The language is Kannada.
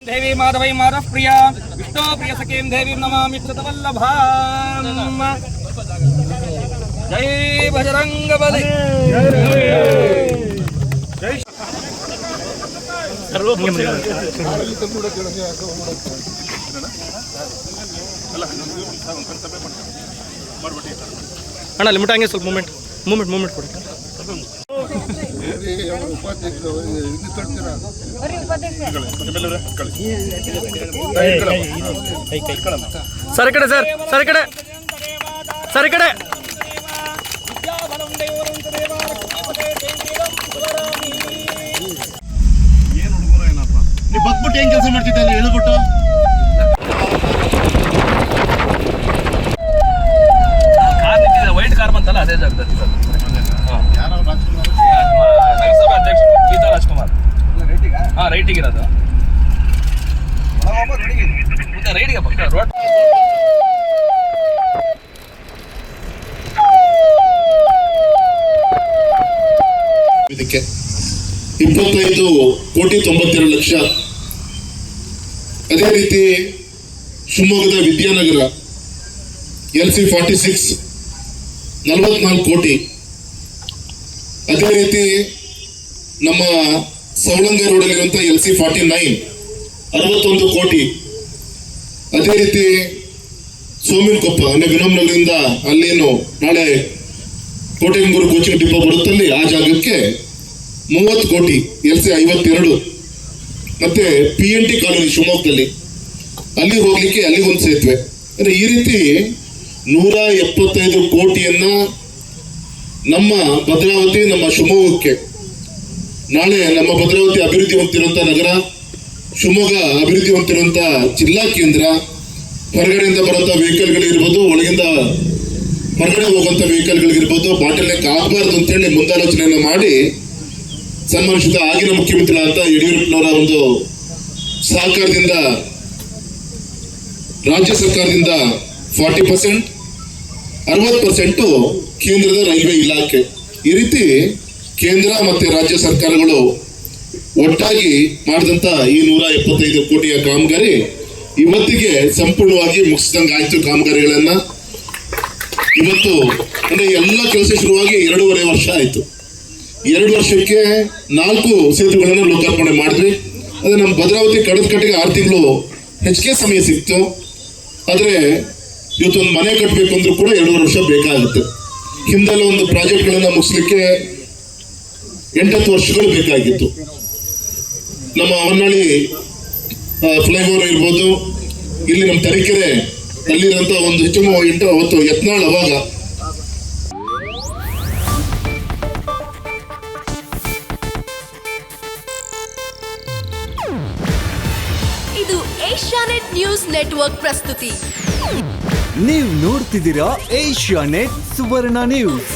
देवी माधवै माधव प्रिया विष्णु प्रिय सखीं देवीं नमामि कृतवल्लभाम्। जय बजरंग बली। ಅಣ್ಣ ಲಿಮಿಟ್ ಹಂಗೆ ಸ್ವಲ್ಪ ಮೂಮೆಂಟ್ ಕೊಡಿ. ಸರ್ ಈ ಕಡೆ ಸರ್ ಈ ಕಡೆ ಏನು ಹುಡುಗರು ಏನಪ್ಪ ನೀವು ಬಗ್ಬಿಟ್ಟು ಏನ್ ಕೆಲಸ ಮಾಡ್ತಿದ್ದೆ ಅಲ್ಲಿ ಹೇಳ್ಬಿಟ್ಟು ವೈಟ್ ಕಾರ್ ಬಂತಲ್ಲ ಅದೇ ಜಾಗದಲ್ಲಿ ಯಾರೋ ನಗರಸಭೆ ಅಧ್ಯಕ್ಷರು ಗೀತಾ ರಾಜ್ಕುಮಾರ್ ರೈಟಿಗೆ ಇರೋದು ರೈಟಿಗೆ ಪಕ್ಕ ರೋಡ್. ಇದಕ್ಕೆ 25,92,00,000. ಅದೇ ರೀತಿ ಶಿವಮೊಗ್ಗದ ವಿದ್ಯಾನಗರ LC46 44 ಕೋಟಿ. ಅದೇ ರೀತಿ ನಮ್ಮ ಸವಳಂಗ ರೋಡಲ್ಲಿರುವಂಥ LC49 61 ಕೋಟಿ. ಅದೇ ರೀತಿ ಸೋಮಿನಕೊಪ್ಪ ಅಂದರೆ ವಿನಮ್ನಗರಿಂದ ಅಲ್ಲೇನು ನಾಳೆ ಕೋಟೆಂಗೂರು ಕೋಚಿಂಗ್ ಡಿಪೋ ಬರುತ್ತಲ್ಲಿ ಆ ಜಾಗಕ್ಕೆ 30 ಕೋಟಿ LC52. ಮತ್ತೆ PNT ಕಾಲೋನಿ ಶಿವಮೊಗ್ಗದಲ್ಲಿ ಅಲ್ಲಿ ಹೋಗ್ಲಿಕ್ಕೆ ಅಲ್ಲಿಗೊಂದು ಸೇತುವೆ. ಅಂದರೆ ಈ ರೀತಿ 175 ಕೋಟಿಯನ್ನ ನಮ್ಮ ಭದ್ರಾವತಿ ನಮ್ಮ ಶಿವಮೊಗ್ಗಕ್ಕೆ, ನಾಳೆ ನಮ್ಮ ಭದ್ರಾವತಿ ಅಭಿವೃದ್ಧಿ ಹೊಂದಿರುವಂಥ ನಗರ, ಶಿವಮೊಗ್ಗ ಅಭಿವೃದ್ಧಿ ಹೊಂದಿರುವಂಥ ಜಿಲ್ಲಾ ಕೇಂದ್ರ, ಹೊರಗಡೆಯಿಂದ ಬರುವಂಥ ವೆಹಿಕಲ್ಗಳಿರ್ಬೋದು, ಒಳಗಿಂದ ಹೊರಗಡೆ ಹೋಗುವಂಥ ವೆಹಿಕಲ್ಗಳಿರ್ಬೋದು, ಬಾಟಲ್ ನೆಕ್ ಆಗಬಾರ್ದು ಅಂತೇಳಿ ಮುಂದಾಲೋಚನೆಯನ್ನು ಮಾಡಿ ಸನ್ಮಾನಿಸಿದ ಆಗಿನ ಮುಖ್ಯಮಂತ್ರಿಗಳಾದಂಥ ಯಡಿಯೂರಪ್ಪನವರ ಒಂದು ಸಹಕಾರದಿಂದ ರಾಜ್ಯ ಸರ್ಕಾರದಿಂದ 40%, 60% ಕೇಂದ್ರದ ರೈಲ್ವೆ ಇಲಾಖೆ. ಈ ರೀತಿ ಕೇಂದ್ರ ಮತ್ತು ರಾಜ್ಯ ಸರ್ಕಾರಗಳು ಒಟ್ಟಾಗಿ ಮಾಡಿದಂಥ ಈ 175 ಕೋಟಿಯ ಕಾಮಗಾರಿ ಇವತ್ತಿಗೆ ಸಂಪೂರ್ಣವಾಗಿ ಮುಗಿಸಿದಂಗೆ ಆಯ್ತು. ಕಾಮಗಾರಿಗಳನ್ನ ಇವತ್ತು ಅಂದರೆ ಎಲ್ಲ ಕೆಲಸ ಶುರುವಾಗಿ 2.5 ವರ್ಷ ಆಯಿತು. 2 ವರ್ಷಕ್ಕೆ 4 ಸೇತುವೆಗಳನ್ನು ಲೋಕಾರ್ಪಣೆ ಮಾಡಿದ್ವಿ. ಅದೇ ನಮ್ಮ ಭದ್ರಾವತಿ ಕಡದ ಕಟ್ಟಿಗೆ 6 ತಿಂಗಳು ಹೆಚ್ಚಿಗೆ ಸಮಯ ಸಿಕ್ತು. ಆದರೆ ಇವತ್ತೊಂದು ಮನೆ ಕಟ್ಟಬೇಕು ಅಂದ್ರೂ ಕೂಡ 2.5 ವರ್ಷ ಬೇಕಾಗುತ್ತೆ. ಹಿಂದೆಲ್ಲ ಒಂದು ಪ್ರಾಜೆಕ್ಟ್ಗಳನ್ನು ಮುಗಿಸ್ಲಿಕ್ಕೆ 8-10 ವರ್ಷಗಳು ಬೇಕಾಗಿತ್ತು. ನಮ್ಮ ಹೊನ್ನಾಳಿ ಫ್ಲೈಓವರ್ ಇರ್ಬೋದು, ಇಲ್ಲಿ ನಮ್ಮ ತರೀಕೆರೆ ಅಲ್ಲಿರುವಂಥ ಒಂದು ಹೆಚ್ಚು ಅವತ್ತು ಯತ್ನಾಳ್ ಅವಾಗ ಇದು ಏಷ್ಯಾನೆಟ್ ನ್ಯೂಸ್ ನೆಟ್ವರ್ಕ್ ಪ್ರಸ್ತುತಿ. ನೀವು ನೋಡ್ತಿದ್ದೀರಾ ಏಷ್ಯಾನೆಟ್ ಸುವರ್ಣ ನ್ಯೂಸ್.